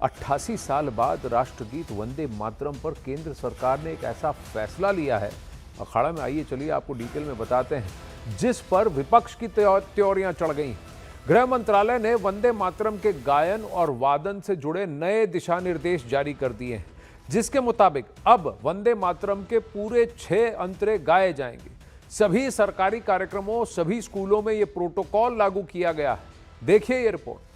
88 साल बाद राष्ट्रगीत वंदे मातरम पर केंद्र सरकार ने एक ऐसा फैसला लिया है, अखाड़ा में आइए चलिए आपको डिटेल में बताते हैं, जिस पर विपक्ष की त्योरियां चढ़ गई। गृह मंत्रालय ने वंदे मातरम के गायन और वादन से जुड़े नए दिशा निर्देश जारी कर दिए हैं, जिसके मुताबिक अब वंदे मातरम के पूरे 6 अंतरे गाए जाएंगे। सभी सरकारी कार्यक्रमों, सभी स्कूलों में यह प्रोटोकॉल लागू किया गया है। देखिए ये रिपोर्ट।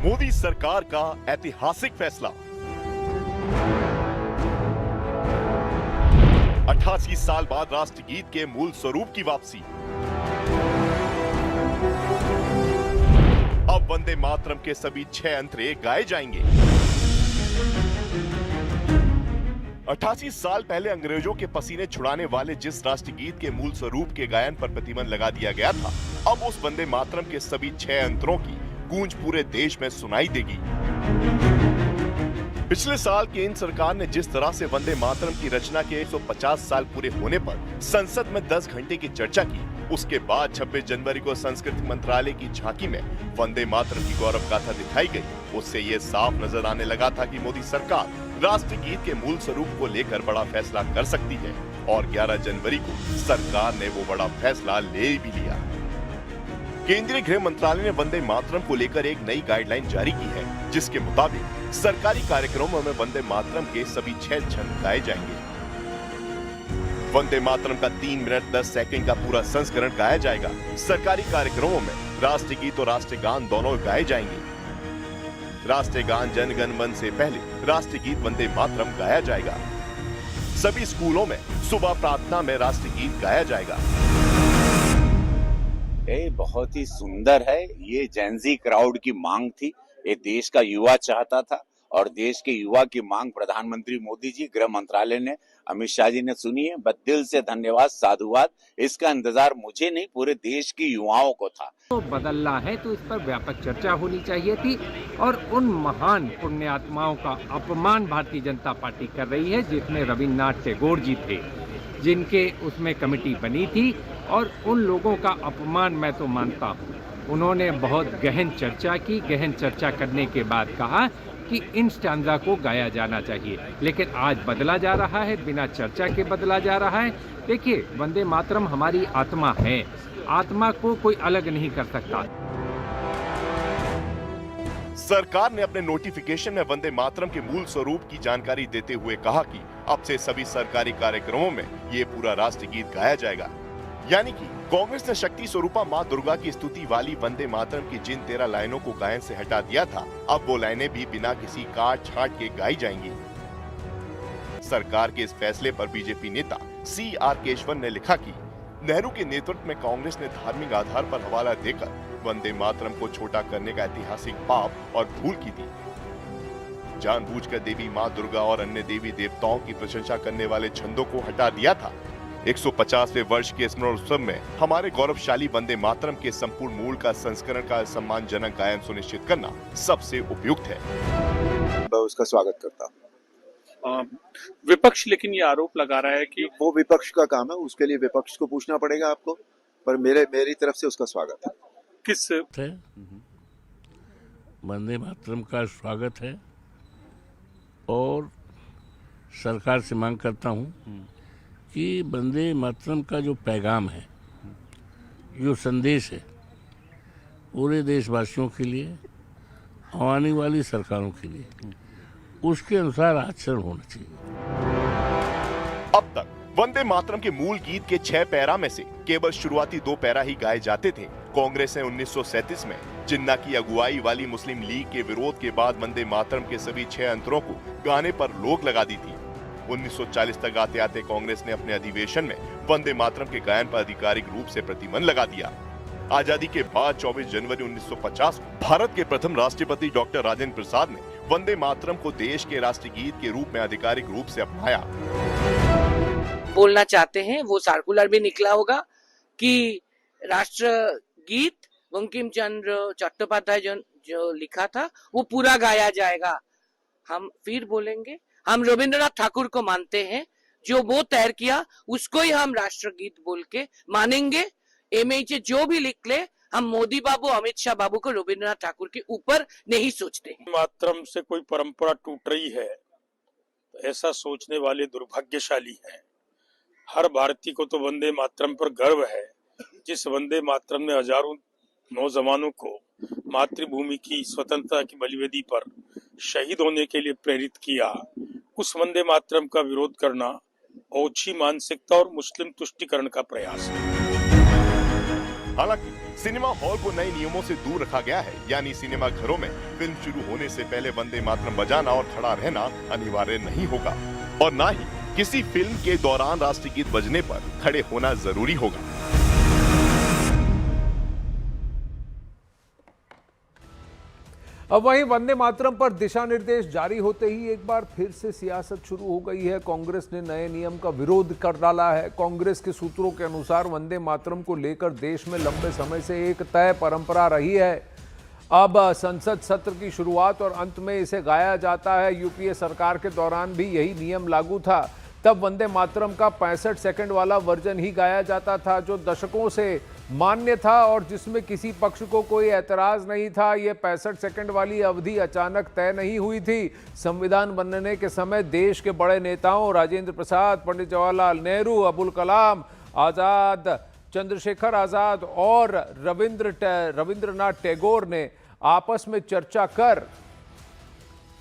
मोदी सरकार का ऐतिहासिक फैसला। 88 साल बाद राष्ट्रगीत के मूल स्वरूप की वापसी। अब वंदे मातरम के सभी 6 अंतरे गाए जाएंगे। 88 साल पहले अंग्रेजों के पसीने छुड़ाने वाले जिस राष्ट्रगीत के मूल स्वरूप के गायन पर प्रतिबंध लगा दिया गया था, अब उस वंदे मातरम के सभी 6 अंतरों की गूंज पूरे देश में सुनाई देगी। पिछले साल केंद्र सरकार ने जिस तरह से वंदे मातरम की रचना के 150 साल पूरे होने पर संसद में 10 घंटे की चर्चा की, उसके बाद 26 जनवरी को संस्कृति मंत्रालय की झांकी में वंदे मातरम की गौरव गाथा दिखाई गई। उससे ये साफ नजर आने लगा था कि मोदी सरकार राष्ट्रगीत के मूल स्वरूप को लेकर बड़ा फैसला कर सकती है, और 11 जनवरी को सरकार ने वो बड़ा फैसला ले भी लिया। केंद्रीय गृह मंत्रालय ने वंदे मातरम को लेकर एक नई गाइडलाइन जारी की है, जिसके मुताबिक सरकारी कार्यक्रमों में वंदे मातरम के सभी 6 छंद गाए जाएंगे। वंदे मातरम का 3 मिनट 10 सेकंड का पूरा संस्करण गाया जाएगा। सरकारी कार्यक्रमों में राष्ट्रगीत और राष्ट्रगान दोनों गाए जाएंगे। राष्ट्रगान जन गण मन से पहले राष्ट्रगीत वंदे मातरम गाया जाएगा। सभी स्कूलों में सुबह प्रार्थना में राष्ट्रगीत गाया जाएगा। ये बहुत ही सुंदर है। ये जेनजी क्राउड की मांग थी, ये देश का युवा चाहता था, और देश के युवा की मांग प्रधानमंत्री मोदी जी, गृह मंत्रालय ने, अमित शाह जी ने सुनी है। बस दिल से धन्यवाद, साधुवाद। इसका इंतजार मुझे नहीं, पूरे देश के युवाओं को था। तो बदलना है तो इस पर व्यापक चर्चा होनी चाहिए थी, और उन महान पुण्यात्माओं का अपमान भारतीय जनता पार्टी कर रही है, जिसमें रविन्द्रनाथ टैगोर जी थे, जिनके उसमें कमेटी बनी थी, और उन लोगों का अपमान मैं तो मानता हूँ। उन्होंने बहुत गहन चर्चा की, गहन चर्चा करने के बाद कहा कि इन स्टैंजा को गाया जाना चाहिए, लेकिन आज बदला जा रहा है, बिना चर्चा के बदला जा रहा है। देखिए, वंदे मातरम हमारी आत्मा है, आत्मा को कोई अलग नहीं कर सकता। सरकार ने अपने नोटिफिकेशन में वंदे मातरम के मूल स्वरूप की जानकारी देते हुए कहा कि अब से सभी सरकारी कार्यक्रमों में ये पूरा राष्ट्रगीत गाया जाएगा। यानी कि कांग्रेस ने शक्ति स्वरूपा मां दुर्गा की स्तुति वाली वंदे मातरम की जिन 13 लाइनों को गायन से हटा दिया था, अब वो लाइनें भी बिना किसी काट छाट के गाई जाएंगी। सरकार के इस फैसले पर बीजेपी नेता CR केशवन ने लिखा कि नेहरू के नेतृत्व में कांग्रेस ने धार्मिक आधार पर हवाला देकर वंदे मातरम को छोटा करने का ऐतिहासिक पाप और भूल की थी। जानबूझकर देवी मां दुर्गा और अन्य देवी देवताओं की प्रशंसा करने वाले छंदों को हटा दिया था। 150वें वर्ष के स्मरण उत्सव में हमारे गौरवशाली वंदे मातरम के संपूर्ण मूल का संस्करण का सम्मानजनक गायन सुनिश्चित करना सबसे उपयुक्त है। मैं उसका स्वागत करता हूँ। विपक्ष लेकिन ये आरोप लगा रहा है कि वो विपक्ष का काम है, उसके लिए विपक्ष को पूछना पड़ेगा आपको, पर मेरी तरफ से उसका स्वागत है। किस वंदे मातरम का स्वागत है, और सरकार से मांग करता हूँ कि वंदे मातरम का जो पैगाम है, जो संदेश है, पूरे देशवासियों के लिए, आने वाली सरकारों के लिए, उसके अनुसार आचरण होना चाहिए। अब तक वंदे मातरम के मूल गीत के 6 पैरा में से केवल शुरुआती 2 पैरा ही गाए जाते थे। कांग्रेस ने 1937 में जिन्ना की अगुवाई वाली मुस्लिम लीग के विरोध के बाद वंदे मातरम के सभी 6 अंतरों को गाने पर रोक लगा दी थी। 1940 तक आते आते कांग्रेस ने अपने अधिवेशन में वंदे मातरम के गायन पर आधिकारिक रूप से प्रतिबंध लगा दिया। आजादी के बाद 24 जनवरी 1950 को भारत के प्रथम राष्ट्रपति डॉक्टर राजेंद्र प्रसाद ने वंदे मातरम को देश के राष्ट्रगीत के रूप में आधिकारिक रूप से अपनाया। बोलना चाहते हैं, वो सर्कुलर भी निकला होगा कि राष्ट्र गीत बंकिम चंद्र चट्टोपाध्याय जो लिखा था वो पूरा गाया जाएगा। हम फिर बोलेंगे, हम रविंद्रनाथ ठाकुर को मानते हैं, जो वो तैयार किया उसको ही हम राष्ट्रगीत बोल के मानेंगे। MH जो भी लिख ले, हम मोदी बाबू अमित शाह बाबू को रविंद्रनाथ ठाकुर के ऊपर नहीं सोचते हैं। मातरम से कोई परंपरा टूट रही है, ऐसा सोचने वाले दुर्भाग्यशाली हैं। हर भारतीय को तो वंदे मातरम पर गर्व है। जिस वंदे मातरम ने हजारों नौजवानों को मातृभूमि की स्वतंत्रता की बलिवेदी पर शहीद होने के लिए प्रेरित किया, उस वंदे मातरम का विरोध करना ओछी मानसिकता और मुस्लिम तुष्टिकरण का प्रयास है। हालांकि सिनेमा हॉल को नए नियमों से दूर रखा गया है, यानी सिनेमा घरों में फिल्म शुरू होने से पहले वंदे मातरम बजाना और खड़ा रहना अनिवार्य नहीं होगा और न ही किसी फिल्म के दौरान राष्ट्रगीत बजने पर खड़े होना जरूरी होगा। अब वहीं वंदे मातरम पर दिशा निर्देश जारी होते ही एक बार फिर से सियासत शुरू हो गई है। कांग्रेस ने नए नियम का विरोध कर डाला है। कांग्रेस के सूत्रों के अनुसार वंदे मातरम को लेकर देश में लंबे समय से एक तय परंपरा रही है। अब संसद सत्र की शुरुआत और अंत में इसे गाया जाता है। यूपीए सरकार के दौरान भी यही नियम लागू था। तब वंदे मातरम का 65 सेकंड वाला वर्जन ही गाया जाता था, जो दशकों से मान्य था और जिसमें किसी पक्ष को कोई ऐतराज नहीं था। ये 65 सेकंड वाली अवधि अचानक तय नहीं हुई थी। संविधान बनने के समय देश के बड़े नेताओं राजेंद्र प्रसाद, पंडित जवाहरलाल नेहरू, अबुल कलाम आजाद, चंद्रशेखर आजाद और रविंद्रनाथ टैगोर ने आपस में चर्चा कर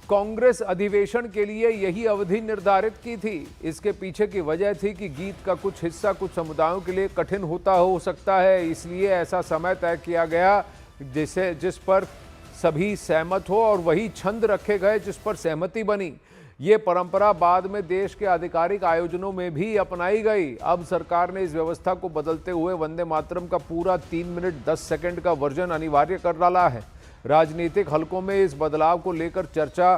कांग्रेस अधिवेशन के लिए यही अवधि निर्धारित की थी। इसके पीछे की वजह थी कि गीत का कुछ हिस्सा कुछ समुदायों के लिए कठिन हो सकता है, इसलिए ऐसा समय तय किया गया जिस पर सभी सहमत हो और वही छंद रखे गए जिस पर सहमति बनी। ये परंपरा बाद में देश के आधिकारिक आयोजनों में भी अपनाई गई। अब सरकार ने इस व्यवस्था को बदलते हुए वंदे मातरम का पूरा 3 मिनट 10 सेकंड का वर्जन अनिवार्य कर डाला है। राजनीतिक हलकों में इस बदलाव को लेकर चर्चा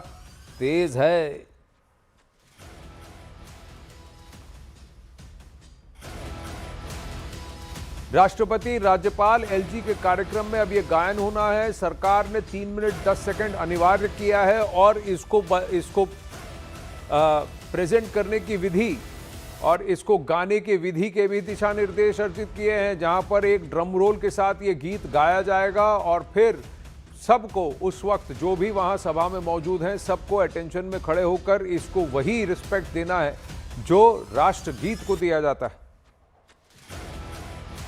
तेज है। राष्ट्रपति, राज्यपाल, LG के कार्यक्रम में अब यह गायन होना है। सरकार ने 3 मिनट 10 सेकंड अनिवार्य किया है और इसको प्रेजेंट करने की विधि और इसको गाने की विधि के भी दिशा निर्देश अर्जित किए हैं, जहां पर एक ड्रम रोल के साथ ये गीत गाया जाएगा और फिर सबको उस वक्त जो भी वहां सभा में मौजूद हैं सबको अटेंशन में खड़े होकर इसको वही रिस्पेक्ट देना है जो राष्ट्रगीत को दिया जाता है।